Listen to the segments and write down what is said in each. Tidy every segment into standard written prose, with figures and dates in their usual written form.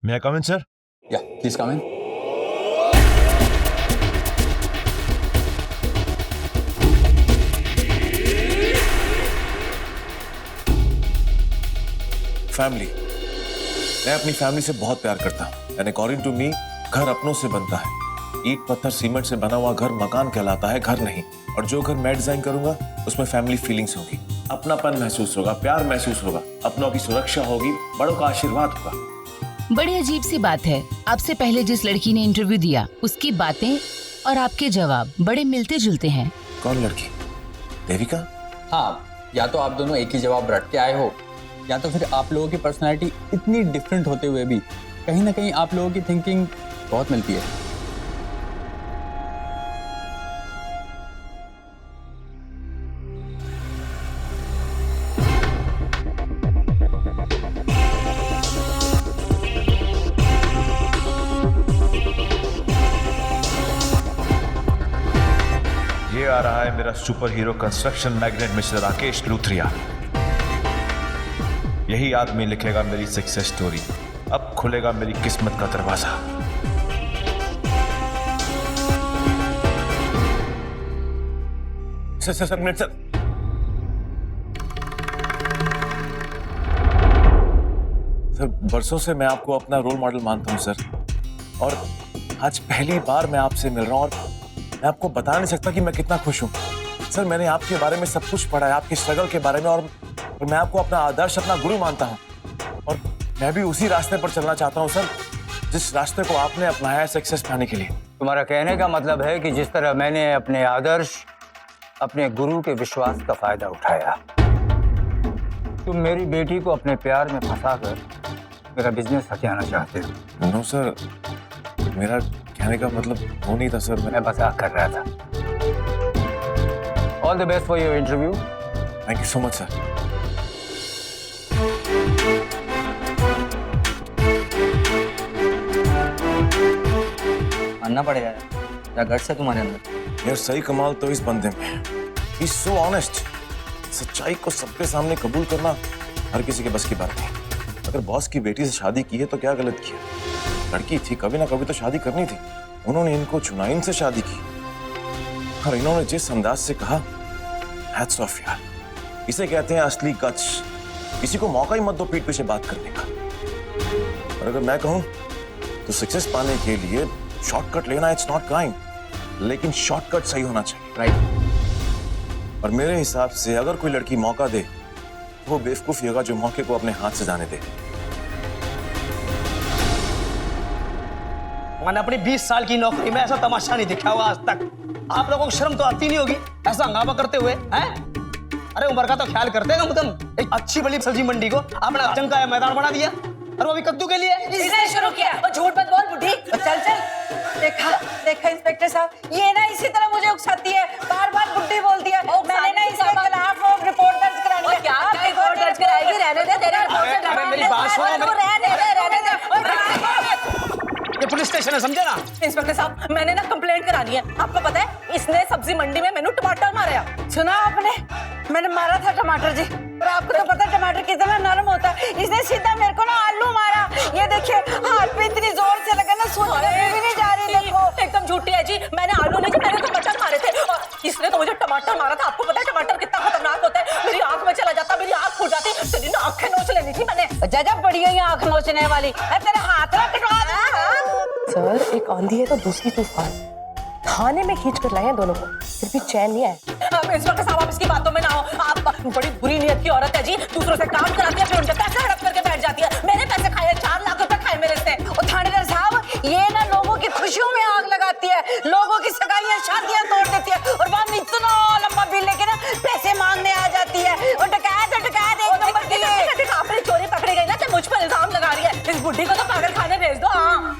May I come in, sir? Yeah, please come in. Family, मैं अपनी family से बहुत प्यार करता हूँ। एंड अकॉर्डिंग टू मी, घर अपनों से बनता है। ईंट पत्थर सीमेंट से बना हुआ घर मकान कहलाता है, घर नहीं। और जो घर मैं डिजाइन करूंगा उसमें फैमिली फीलिंग्स होगी, अपनापन महसूस होगा, प्यार महसूस होगा, अपनों की सुरक्षा होगी, बड़ों का आशीर्वाद होगा। बड़ी अजीब सी बात है, आपसे पहले जिस लड़की ने इंटरव्यू दिया उसकी बातें और आपके जवाब बड़े मिलते जुलते हैं। कौन लड़की? देविका? हाँ, या तो आप दोनों एक ही जवाब रट के आए हो, या तो फिर आप लोगों की पर्सनैलिटी इतनी डिफरेंट होते हुए भी कहीं ना कहीं आप लोगों की थिंकिंग बहुत मिलती है। ये आ रहा है मेरा super hero construction magnet mister Rakesh Luthria. यही आदमी लिखेगा मेरी सक्सेस स्टोरी। अब खुलेगा मेरी किस्मत का दरवाजा। Sir minute sir. सर, बरसों से मैं आपको अपना रोल मॉडल मानता हूं सर, और आज पहली बार मैं आपसे मिल रहा हूं और मैं आपको बता नहीं सकता कि मैं कितना खुश हूं। सर, मैंने आपके बारे में सब कुछ पढ़ा है, आपके स्ट्रगल के बारे में, और मैं आपको अपना आदर्श, अपना गुरु मानता हूं। और मैं भी उसी रास्ते पर चलना चाहता हूं सर, जिस रास्ते को आपने अपनाया है सक्सेस पाने के लिए। तुम्हारा कहने का मतलब है कि जिस तरह मैंने अपने आदर्श, अपने गुरु के विश्वास का फायदा उठाया, तुम मेरी बेटी को अपने प्यार में फंसाकर मेरा बिजनेस हथियाना चाहते हो। नो सर, मेरा कहने का मतलब वो नहीं था सर। मैं मजाक कर रहा था। All the best for your interview. Thank you so much sir. मानना पड़ेगा क्या गट्स है तुम्हारे अंदर। यार, सही कमाल तो इस बंदे में है। He is so honest. सच्चाई को सबके सामने कबूल करना हर किसी के बस की बात नहीं। अगर बॉस की बेटी से शादी की है तो क्या गलत किया? लड़की थी, कभी ना कभी तो शादी करनी थी। उन्होंने इनको चुना, इनसे शादी की, और इन्होंने जिस अंदाज से कहा, हैट्स ऑफ यार। इसे कहते हैं असली गट्स। किसी को मौका ही मत दो पीठ पीछे बात करने का। और अगर मैं कहूं तो सक्सेस पाने के लिए शॉर्टकट लेना इट्स नॉट क्राइम, लेकिन शॉर्टकट सही होना चाहिए, राइट? और मेरे हिसाब से अगर कोई लड़की मौका दे तो वो बेवकूफी होगा जो मौके को अपने हाथ से जाने दे। मैंने अपनी 20 साल की नौकरी में ऐसा तमाशा नहीं देखा हुआ आज तक। आप लोगों को शर्म तो आती नहीं होगी ऐसा हंगामा करते हुए, हैं? अरे उम्र का तो ख्याल करते हैं कम से कम। एक अच्छी बड़ी सब्जी मंडी को आपने जंग का मैदान बना दिया, और वो भी कद्दू के लिए। इसने शुरू किया। और झूठ मत बोल बुढ़ी। चल चल। देखा इंस्पेक्टर साहब, ये ना इसी तरह मुझे उकसाती है, बार-बार बुढ़ी बोलती है। मैंने ना इसके खिलाफ रिपोर्ट दर्ज करानी है। क्या रिपोर्ट दर्ज कराएगी? रहने दे, तेरे रिपोर्ट से अरे मेरी बात सुनो। रहने दे। ये पुलिस स्टेशन है, समझे ना? इंस्पेक्टर साहब, मैंने ना कंप्लेंट करानी है। आपको पता है इसने सब्जी मंडी में मैंने टमाटर मारा। सुना आपने? मैंने मारा था टमाटर जी, और आपको तो पता है टमाटर कितना नरम होता है। इसने सीधा मेरे को ना आलू मारा। ये देखिए हाथ पे इतनी जोर से लगा ना, सोचने भी नहीं जा रही। देखो एकदम झूठी है जी। मैंने आलू नहीं, मैंने तो मटर मारे थे, और इसने तो मुझे टमाटर मारा था। आपको पता है टमाटर कितना खतरनाक होता है? मेरी आंख में चला जाता, मेरी आंख फूट जाती। तेरी ना आंखें नोच लेनी थी मैंने। जजब पड़ी है आंख नोचने वाली। तेरे हाथ ना कटवा दे। सर, एक आंधी है तो दूसरी तूफान। थाने में खींच कर लाए हैं दोनों को, फिर भी चैन नहीं आया। इंस्पेक्टर साहब, आप इसकी बातों में ना हो। आप बड़ी बुरी नियत की औरत है जी। दूसरों से काम कराती है, फिर उनके पैसे हड़प करके बैठ जाती है। मेरे पैसे खाए, 4 लाख रुपए खाए मेरे से। और थानेदार साहब, ये ना लोगों की खुशियों में आग लगाती है, लोगों की सगाइयां शादियां तोड़ देती है, और बाद में इतना लंबा बिल लेके ना पैसे मांगने आ जाती है। और डकैत एक नंबर की है। आपने चोरी पकड़ी गई ना, तो मुझ पर इल्जाम लगा रही है। इस बुढ़ी को तो पागल खाने भेज दो। हाँ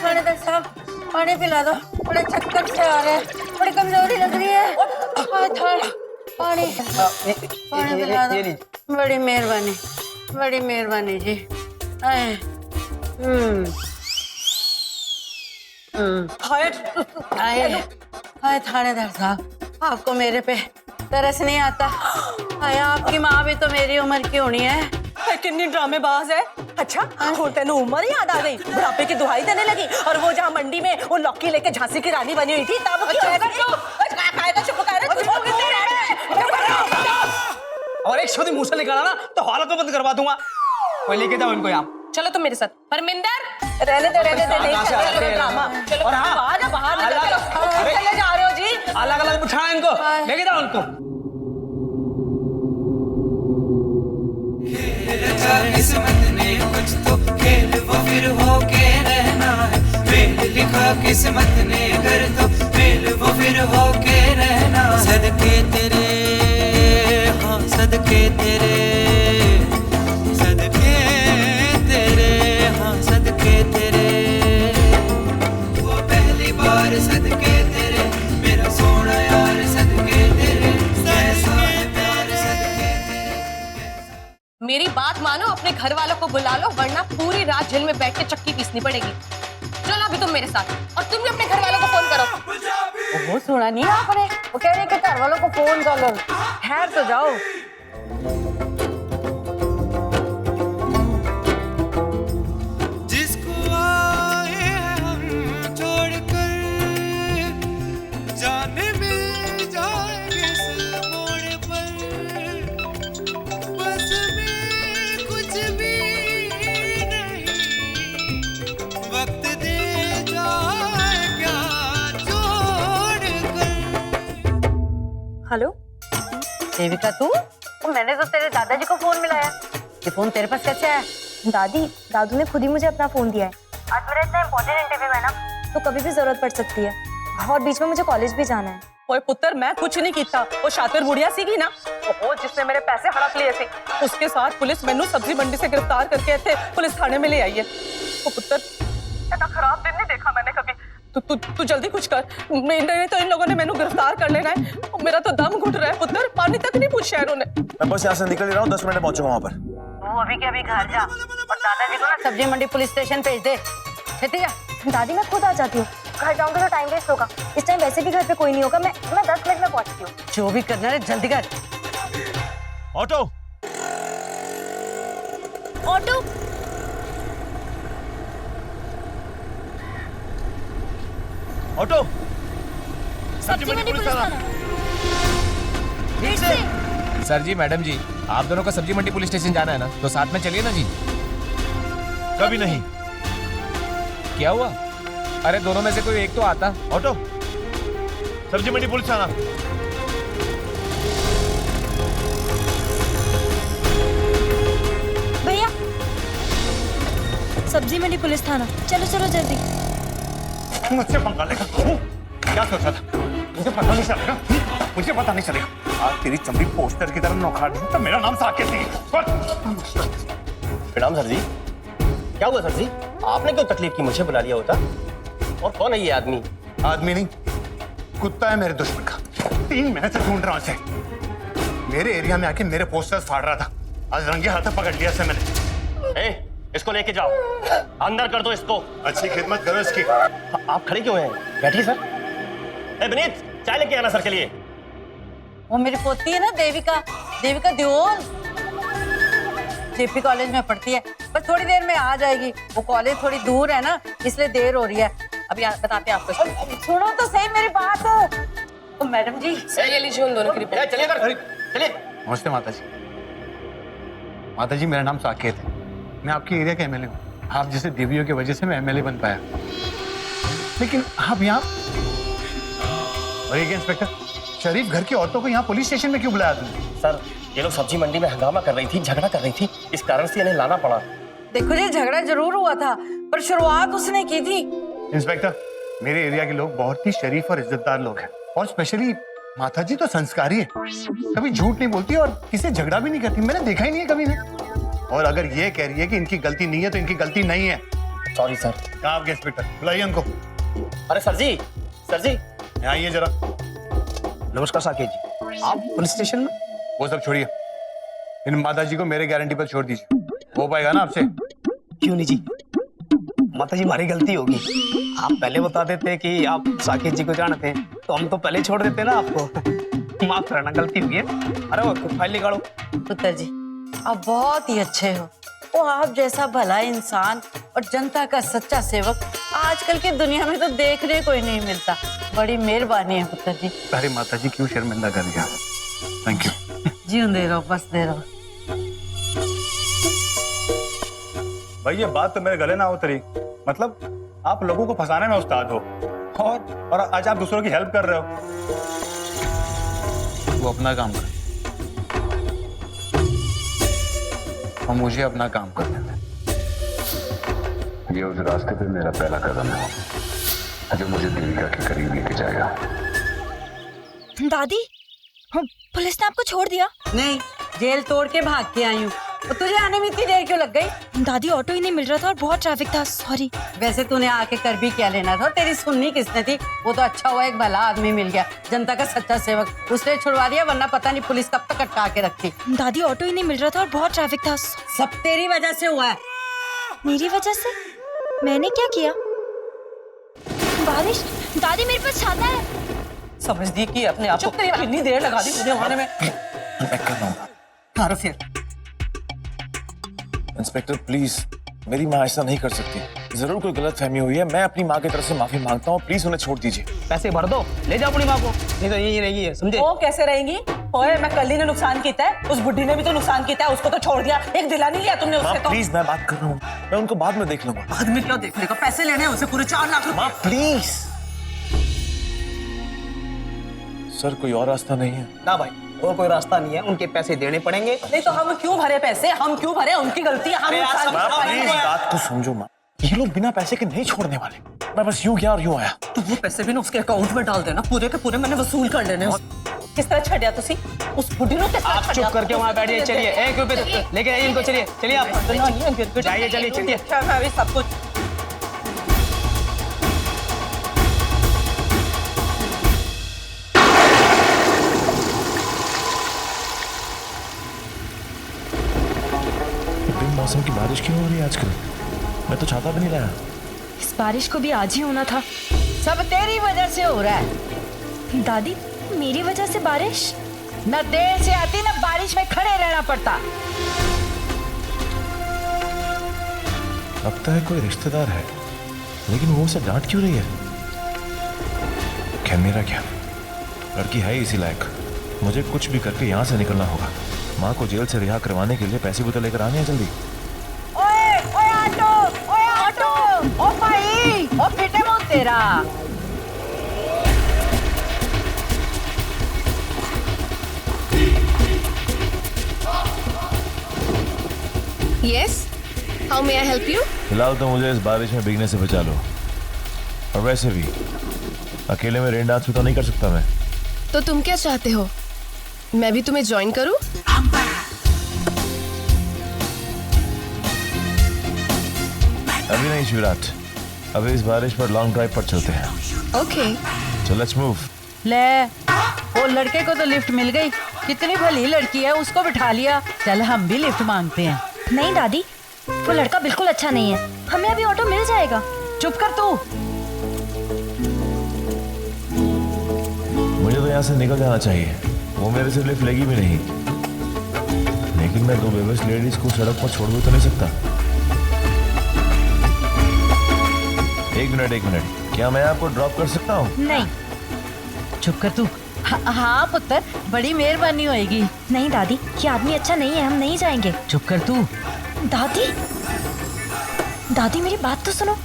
थानेदार साहब, पानी पिला दो, बड़े चक्कर से आ रहे हैं, बड़ी कमजोरी लग रही है। पानी पिला दो। बड़ी मेहरबानी जी। हाय थानेदार साहब, आपको मेरे पे तरस नहीं आता? आया आपकी माँ भी तो मेरी उम्र की होनी है। कितनी ड्रामेबाज है। अच्छा और तेन उम्र याद आ गई, बुढ़ापे की दुहाई देने लगी। और वो जहाँ मंडी में वो लौकी लेके झांसी की रानी बनी हुई थी तब और एक शब्द मुंह से निकाला ना तो हालत में बंद करवा दूंगा। कोई लेके जाओ इनको यहाँ। चलो तुम मेरे साथ। परमिंदर रहने दे नहीं चलेगा ड्रामा। चलो और हाँ, बाहर चले जा रहे हो जी। अलग अलग बिठाना इनको, लेके जाओ इनको। किस्मत ने कुछ तो खेल वो फिर होके रहना है। मेल लिखा किस्मत ने कर तो मेल वो फिर होके रहना। सदके तेरे हाँ सदके तेरे, सदके तेरे हाँ सदके तेरे। वो पहली बार सदके तेरे मेरा सोना यार सदके तेरे। ऐसा है प्यार सदके तेरे। मेरी बात मानो, अपने घर वालों को बुला लो वरना पूरी रात जेल में बैठ के चक्की पीसनी पड़ेगी। चलो अभी तुम मेरे साथ, और तुम भी अपने घर वालों को फोन करो। वो सुना नहीं आपने, वो कह रहे कि घर वालों को फोन कर लो। ठहर तो जाओ। जिसको आए हम छोड़कर जाने मिल जाएंगे इस मोड़ पर। बस में कुछ भी नहीं, वक्त दे जाए क्या छोड़कर। हेलो देविका तू? मैंने तो तेरे दादाजी को फोन मिलाया। ये फोन तेरे पास कैसे आया? दादी, दादू ने खुद ही मुझे अपना फोन दिया है। आज मेरा इतना इम्पोर्टेंट इंटरव्यू है ना, तो कभी भी जरूरत पड़ सकती है। और बीच में मुझे कॉलेज भी जाना है। ओए पुत्र, मैं कुछ नहीं कीता। वो शातिर बुढ़िया सीगी ना, वो जिसने मेरे पैसे हड़प लिए थे, उसके साथ पुलिस मैनू सब्जी मंडी से गिरफ्तार करके ऐसे पुलिस थाने में ले आई है। ओ पुत्र, इतना खराब दिन नहीं देखा मैंने कभी। तू जल्दी कुछ कर, नहीं तो इन लोगों ने मैनू गिरफ्तार कर लेना है। मेरा तो दम घुट रहा है पुत्र, पानी तक नहीं पूछा इन्होंने। मैं बस यहाँ से निकल ही रहा हूँ, 10 मिनट में पहुंचूंगा वहाँ पर। वो अभी के अभी घर जा और दादाजी को ना सब्जी मंडी पुलिस स्टेशन भेज दे। छेती जा। दादी मैं खुद आ जाती हूँ, घर जाऊंगा तो टाइम वेस्ट होगा। इस टाइम वैसे भी घर पे कोई नहीं होगा। मैं 10 मिनट में पहुंचती हूँ। जो भी करना है जल्दी कर। ऑटो ऑटो ऑटो सब्जी मंडी पुलिस थाना। ठीक से। सर जी, मैडम जी, आप दोनों को सब्जी मंडी पुलिस स्टेशन जाना है ना, तो साथ में चलिए ना जी। कभी नहीं। क्या हुआ? अरे दोनों में से कोई एक तो आता। ऑटो सब्जी मंडी पुलिस थाना। भैया सब्जी मंडी पुलिस थाना, चलो चलो जल्दी। मुझसे पंगा लेगा? क्या सोचा था? मुझे पता नहीं चलेगा, मुझे पता नहीं चलेगा। आज तेरी चमड़ी पोस्टर की तरह नौखार दी तो मेरा नाम साकेत नहीं। प्रणाम सर जी। क्या हुआ सर जी? आपने क्यों तकलीफ की? मुझे बुला लिया होता। और कौन है ये आदमी? आदमी नहीं, कुत्ता है मेरे दुश्मन का। 3 महीने से ढूंढ रहा हूं इसे। मेरे एरिया में आके मेरे पोस्टर्स फाड़ रहा था। आज रंगे हाथ पकड़ लिया इसे मैंने। इसको लेके जाओ, अंदर कर दो इसको। अच्छी खिदमत करो इसकी। आप खड़े क्यों हैं? बैठिए सर। विनीत, चाय लेके आना सर के लिए। वो मेरी पोती है ना देविका, देविका दियोल, जेपी कॉलेज में पढ़ती है। बस थोड़ी देर में आ जाएगी। वो कॉलेज थोड़ी दूर है ना, इसलिए देर हो रही है। अभी बताते हैं आपको। सुनो तो सही मेरी बात। तो मैडम जी ये लीजिए उन दोनों की रिपोर्ट। चलिए सर, चलिए। नमस्ते माता जी। माता जी, मेरा नाम साकेत है। मैं आपके एरिया का एमएलए हूँ। आप जैसे देवियों की वजह से मैं एमएलए बन पाया, लेकिन आप यहाँ और एक इंस्पेक्टर शरीफ घर की औरतों को यहाँ पुलिस स्टेशन में क्यों बुलाया तुमने? सर, ये लोग सब्जी मंडी में हंगामा कर रही थी, झगड़ा कर रही थी, इस कारण से इन्हें लाना पड़ा। देखो जी, झगड़ा जरूर हुआ था पर शुरुआत उसने की थी। इंस्पेक्टर, मेरे एरिया के लोग बहुत ही शरीफ और इज्जतदार लोग हैं, और स्पेशली माता जी तो संस्कारी है। कभी झूठ नहीं बोलती और किसी झगड़ा भी नहीं करती। मैंने देखा ही नहीं है कभी भी। और अगर ये कह रही है कि इनकी गलती नहीं है तो इनकी गलती नहीं है। Sorry sir. कहाँ आपके इंस्पेक्टर? बुलाइए उनको। अरे सर जी, सर जी आइए जरा। नमस्कार साकेत जी, आप पुलिस स्टेशन में? वो सब छोड़िए, इन माता जी को मेरे गारंटी पर छोड़ दीजिए। हो पाएगा ना आपसे? क्यों नहीं जी, माता जी हमारी गलती होगी। आप पहले बता देते कि आप साकेत जी को जानते हैं तो हम तो पहले छोड़ देते ना आपको। माफ करना, गलती हुई है। अरे वो फाइल निकालो। पुत्र जी आप बहुत ही अच्छे हो। वो आप जैसा भला इंसान और जनता का सच्चा सेवक आजकल की दुनिया में तो देखने को ही नहीं मिलता। बड़ी मेहरबानी है पुत्र जी। अरे माता जी क्यों शर्मिंदा कर दिया, थैंक यू। जीवन दे रहो, बस दे रहो। भाई ये बात तो मेरे गले ना उतरी, मतलब आप लोगों को फंसाने में उस्ताद हो और आज आप दूसरों की हेल्प कर रहे हो। वो अपना काम कर और मुझे अपना काम करने दें। ये उस रास्ते पे मेरा पहला कदम है जो मुझे देविका के करीब लेके जाएगा। दादी पुलिस ने आपको छोड़ दिया? नहीं, जेल तोड़ के भाग के आई हूँ। और तुझे आने में इतनी देर क्यों लग गई? दादी ऑटो ही नहीं मिल रहा था और बहुत ट्रैफिक था, सॉरी। वैसे तूने आके कर भी क्या लेना था? तेरी सुननी किसने थी? वो तो अच्छा हुआ एक भला आदमी मिल गया, जनता का सच्चा सेवक, उसने छुड़वा दिया, वरना पता नहीं पुलिस कब तक अटका के रखती। दादी ऑटो ही नहीं मिल रहा था और बहुत ट्रैफिक था। सब तेरी वजह से हुआ है। मेरी वजह से? मैंने क्या किया? बारिश, दादी मेरे पास छाता है। समझ दी कि अपने आप को कितनी देर लगा दी तुझे आने में। मैं कर रहा हूँ। और फिर इंस्पेक्टर प्लीज, मेरी माँ ऐसा नहीं कर सकती। जरूर कोई गलत फहमी हुई है। मैं अपनी माँ की तरफ से माफी मांगता हूँ, प्लीज उन्हें छोड़ दीजिए। पैसे भर दो, ले जाओ अपनी माँ को, नहीं तो यही रहेगी है, समझे? वो कैसे रहेंगी? ओए मैं कल ही ने नुकसान किया है, उस बुढ़ी ने भी तो नुकसान किया है, उसको तो छोड़ दिया, एक दिला नहीं लिया तुमने उससे। तो प्लीज मैं बात कर रहा हूँ, मैं उनको बाद में देख लूंगा। बाद में क्या देखने का? पैसे लेने हैं उसे पूरे 4 लाख रुपए। प्लीज सर, कोई और रास्ता नहीं है? ना भाई, और कोई रास्ता नहीं है, उनके पैसे देने पड़ेंगे। नहीं तो हम क्यों भरे पैसे? हम क्यों भरे? उनकी गलती है। हम प्लीज बात को समझो माँ, ये लोग बिना पैसे के नहीं छोड़ने वाले। मैं बस यूं गया और यूं आया। तो वो पैसे भी ना उसके अकाउंट में डाल देना, पूरे के पूरे मैंने वसूल कर लेने। किस तरह छड़िया तुसी उस बुढ़ी ने? किस तरह आप चुप करके वहाँ बैठिए, चलिए 1 रुपए लेके आइए इनको, चलिए चलिए आप जाइए, चलिए चलिए। मैं भी सब कुछ मौसम की बारिश क्यों हो रही है आजकल? मैं तो छाता भी नहीं लाया। इस बारिश को भी आज ही होना था। सब तेरी वजह से हो रहा है। दादी मेरी वजह से बारिश? न देर से आती न बारिश में खड़े रहना पड़ता। लगता है कोई रिश्तेदार है, लेकिन वो उसे डांट क्यों रही है? खैर मेरा क्या, लड़की है इसी लायक। मुझे कुछ भी करके यहाँ से निकलना होगा। माँ को जेल से रिहा करवाने के लिए पैसे भी तो लेकर आने हैं जल्दी। ओए ओए ऑटो, ओए ऑटो, ओ भाई, ओ बेटे वो तेरा। Yes, how may I help you? फिलहाल तो मुझे इस बारिश में भीगने से बचा लो, और वैसे भी अकेले में रेन डांस भी तो नहीं कर सकता मैं। तो तुम क्या चाहते हो, मैं भी तुम्हें ज्वाइन करूं? अभी नहीं शिवराज, अभी इस बारिश पर लॉन्ग ड्राइव पर चलते हैं। Okay So let's move. ले, वो लड़के को तो लिफ्ट मिल गई। कितनी भली लड़की है, उसको बिठा लिया। चल हम भी लिफ्ट मांगते हैं। नहीं दादी, वो लड़का बिल्कुल अच्छा नहीं है, हमें अभी ऑटो मिल जाएगा। चुप कर तू। मुझे तो यहाँ से निकल जाना चाहिए, वो मेरे से लिफ्ट लेगी भी नहीं। लेकिन मैं 2 बेबस लेडीज को सड़क पर छोड़ भी तो नहीं सकता। एक मिनट, क्या मैं आपको ड्रॉप कर सकता हूँ? नहीं। चुप कर तू। हाँ पुत्र, बड़ी मेहरबानी होएगी। नहीं दादी, ये आदमी अच्छा नहीं है, हम नहीं जाएंगे। चुप कर तू। दादी, दादी मेरी बात तो सुनो।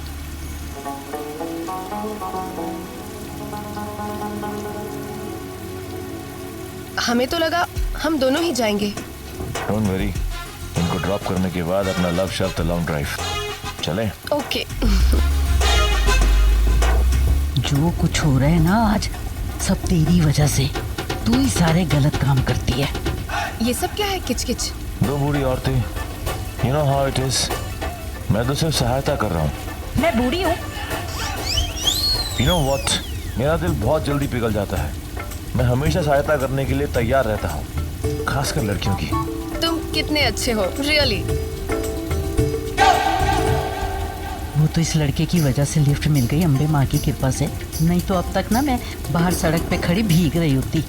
हमें तो लगा हम दोनों ही जाएंगे। डोंट वरी, इनको ड्रॉप करने के बाद अपना लव शब्द लॉन्ग ड्राइव चलें? ओके। जो कुछ हो रहा है ना आज, सब तेरी वजह से। तू ही सारे गलत काम करती है। ये सब क्या है किचकिच? 2 बूढ़ी औरतें, you know how it is. मैं तो सिर्फ सहायता कर रहा हूँ। मैं बूढ़ी हूँ? You know what? मेरा दिल बहुत जल्दी पिघल जाता है। मैं हमेशा सहायता करने के लिए तैयार रहता हूँ, खासकर लड़कियों की। तुम कितने अच्छे हो, रियली। वो तो इस लड़के की वजह से लिफ्ट मिल गई, अम्बे माँ की कृपा से। नहीं तो अब तक ना मैं बाहर सड़क पे खड़ी भीग रही होती।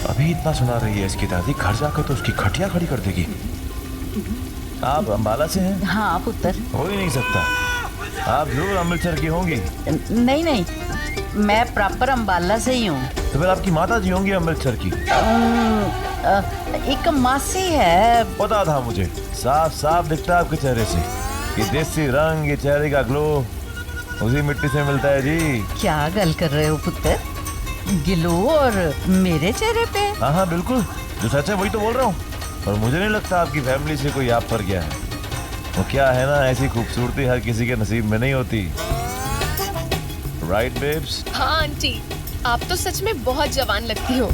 अभी इतना सुना रही है इसकी दादी, घर जाकर तो उसकी खटिया खड़ी कर देगी। आप अंबाला से हैं? हाँ पुत्र। हो ही नहीं सकता, आप जरूर अमृतसर की होंगी। नहीं नहीं, मैं प्रॉपर अंबाला से ही हूँ। तो फिर आपकी माता जी होंगी अमृतसर की। एक मासी है। पता था मुझे, साफ साफ दिखता है आपके चेहरे से। ये देसी रंग, ये चेहरे का ग्लो उसी मिट्टी से मिलता है जी। क्या गल कर रहे हो पुत्र? गिलो और मेरे चेहरे पे? हाँ हाँ बिल्कुल, जो सच है वही तो बोल रहा हूँ। और मुझे नहीं लगता आपकी फैमिली से कोई आप पर गया है। वो क्या है ना, ऐसी खूबसूरती हर किसी के नसीब में नहीं होती। Right babes? हाँ आंटी, आप तो सच में बहुत जवान लगती हो।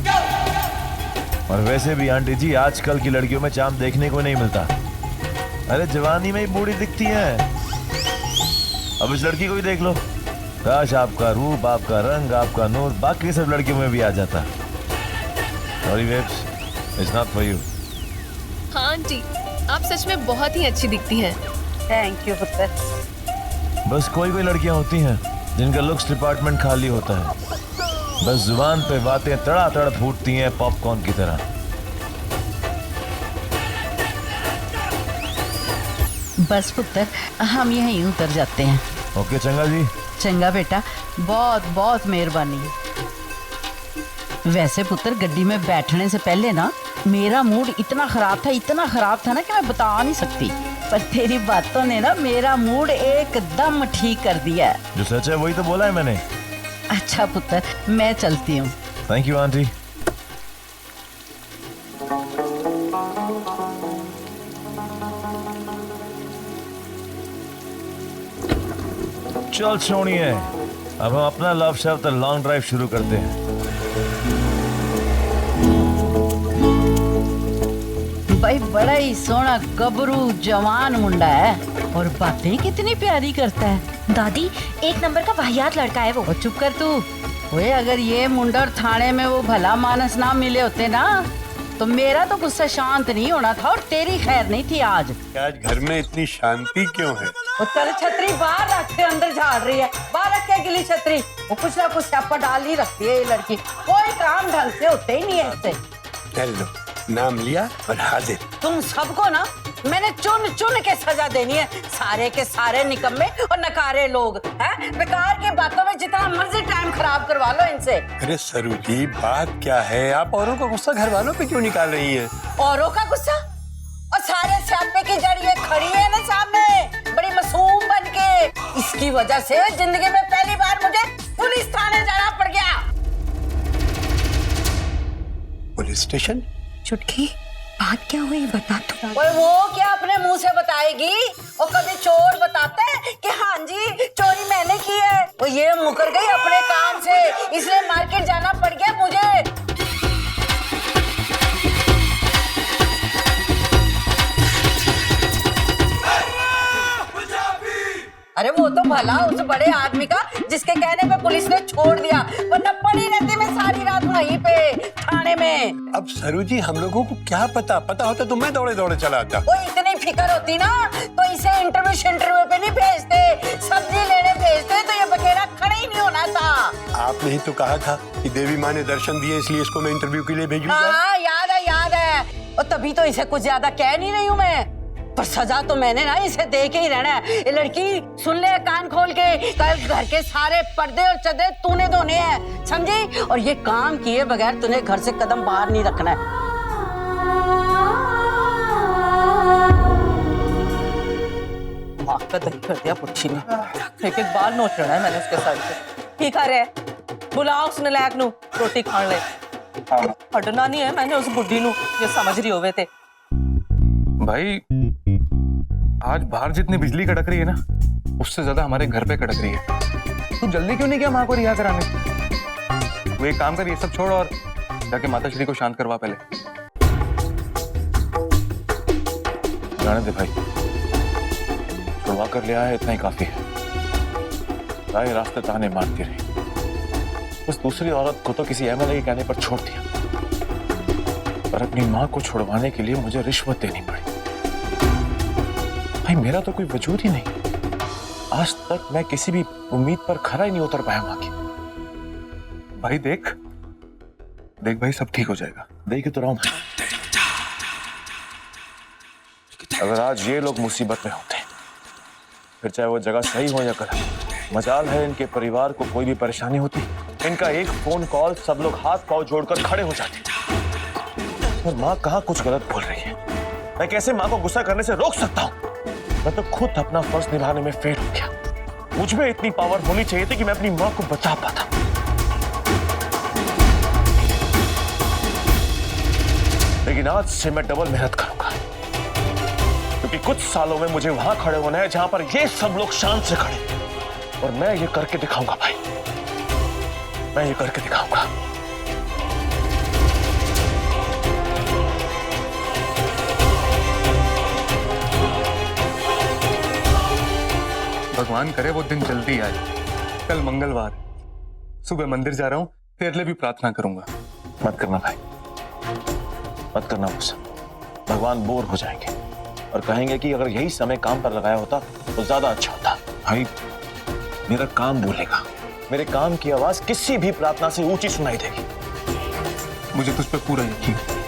और वैसे भी आंटी जी, आजकल की लड़कियों में चांद देखने को नहीं मिलता। अरे जवानी में ही बूढ़ी दिखती है। अब इस लड़की को ही देख लो, काश आपका रूप, आपका रंग, आपका नूर बाकी सब लड़कियों में भी आ जाता। Sorry babes, it's not for you. हाँ आंटी, आप सच में बहुत ही अच्छी दिखती हैं। थैंक यू पुत्र। बस कोई कोई लड़कियां होती हैं जिनका लुक्स डिपार्टमेंट खाली होता है। बस जुबान पे बातें तड़ातड़ फूटती हैं पॉपकॉर्न की तरह। बस पुत्र, हम यहीं उतर जाते हैं। ओके चंगा जी। चंगा बेटा, बहुत बहुत मेहरबानी। वैसे पुत्र, गड्डी में बैठने से पहले ना मेरा मूड इतना खराब था ना कि मैं बता नहीं सकती। पर तेरी बातों ने ना मेरा मूड एकदम ठीक कर दिया है। जो सच है वही तो बोला है मैंने। अच्छा पुत्र, मैं चलती हूँ। Thank you aunty. चल सोनिए, अब हम अपना लव शब्द लॉन्ग ड्राइव शुरू करते हैं। भाई बड़ा ही सोना गबरू जवान मुंडा है और बातें कितनी प्यारी करता है। दादी, एक नंबर का वाहियात लड़का है वो। और चुप कर तू। ओए, अगर ये मुंडा और थाने में वो भला मानस ना मिले होते ना, तो मेरा तो गुस्सा शांत नहीं होना था और तेरी खैर नहीं थी आज। आज घर में इतनी शांति क्यों है? वो चल छतरी बाहर रखते, अंदर झाड़ रही है। बाहर रख के गिली छतरी। वो कुछ ना कुछ स्यापा डाल ही रखती है ये लड़की। कोई काम ढंग से होते ही नहीं है इससे। हेलो, नाम लिया और हाजिर। तुम सबको ना मैंने चुन चुन के सजा देनी है। सारे के सारे निकम्मे और नकारे लोग हैं। बेकार की बातों में जितना मर्जी टाइम खराब करवा लो इनसे। अरे सरू जी, बात क्या है? आप औरों का गुस्सा घर वालों पे क्यों निकाल रही हैं? औरों का गुस्सा? और सारे स्यापे की जड़ ये खड़ी है ना सामने, बड़ी मासूम बन के। इसकी वजह से जिंदगी में पहली बार मुझे पुलिस थाने जाना पड़ गया। Police station? चुटकी, बात क्या हुई बता तू। और वो क्या अपने मुंह से बताएगी? और कभी चोर बताते हैं कि हाँ जी चोरी मैंने की है। वो ये मुकर गई अपने काम से, इसलिए मार्केट जाना पड़ गया मुझे। अरे वो तो भला उस बड़े आदमी का जिसके कहने पे पुलिस ने छोड़ दिया, वरना पड़ी रहती मैं सारी रात वहीं पे थाने में। अब सरू जी, हम लोगों को क्या पता होता तो मैं दौड़े दौड़े चला आता। वो इतनी फिक्र होती ना तो इसे इंटरव्यू पे नहीं भेजते, सब्जी लेने भेजते तो ये बखेड़ा खड़े ही नहीं होना था। आपने ही तो कहा था कि देवी माँ ने दर्शन दिए इसलिए इसको मैं इंटरव्यू के लिए भेजूंगा। हाँ याद है। और तभी तो इसे कुछ ज्यादा कह नहीं रही हूँ मैं, पर सजा तो मैंने ना इसे दे के ही रहना है। ये लड़की सुन ले कान खोल के, कल घर के सारे पर्दे और चदरे तूने धोने हैं, समझी? और ये काम किए बगैर तूने घर से कदम बाहर नहीं रखना है। का दही कर दिया पुच्छी ने। एक बार नोट लेना है मैंने उसके साथ से। ठीक है रे, बुलाओ उसने लायक नू रोटी खान ले। हटना नहीं है मैंने उस बुढ़ी नू, ये समझ रही होवे थे। भाई आज बाहर जितनी बिजली कड़क रही है ना, उससे ज्यादा हमारे घर पे कड़क रही है। तू जल्दी क्यों नहीं गया माँ को रिहा कराने? वो एक काम कर, ये सब छोड़ और जाके माता श्री को शांत करवा पहले। जाने दे भाई, छुड़वा कर ले आया, इतना ही काफी है। सारे रास्ते ताने मारती रही, बस दूसरी औरत को तो किसी एमएलए के कहने पर छोड़ दिया, पर अपनी माँ को छुड़वाने के लिए मुझे रिश्वत देनी पड़ी। भाई मेरा तो कोई वजूद ही नहीं। आज तक मैं किसी भी उम्मीद पर खरा ही नहीं उतर पाया माँ की। भाई देख, देख भाई, सब ठीक हो जाएगा। देख तो रहा हूं। अगर आज ये लोग मुसीबत में होते, फिर चाहे वो जगह सही हो या गलत, मजाल है इनके परिवार को कोई भी परेशानी होती, इनका एक फोन कॉल सब लोग हाथ पांव जोड़कर खड़े हो जाते। और माँ कहाँ कुछ गलत बोल रही है? मैं कैसे माँ को गुस्सा करने से रोक सकता हूँ? मैं तो खुद अपना फर्ज निभाने में फेल हो गया। मुझ में इतनी पावर होनी चाहिए थी कि मैं अपनी माँ को बचा पाता। लेकिन आज से मैं डबल मेहनत करूंगा, क्योंकि कुछ सालों में मुझे वहां खड़े होना है जहां पर ये सब लोग शान से खड़े, और मैं ये करके दिखाऊंगा भाई, मैं ये करके दिखाऊंगा। भगवान करे वो दिन जल्दी आए। कल मंगलवार, सुबह मंदिर जा रहा हूँ, तेरे लिए भी प्रार्थना करूंगा। मत करना भाई, मत करना मुझसे। भगवान बोर हो जाएंगे और कहेंगे कि अगर यही समय काम पर लगाया होता तो ज्यादा अच्छा होता। भाई मेरा काम बोलेगा, मेरे काम की आवाज किसी भी प्रार्थना से ऊंची सुनाई देगी। मुझे तुझ पे पूरा यकीन है।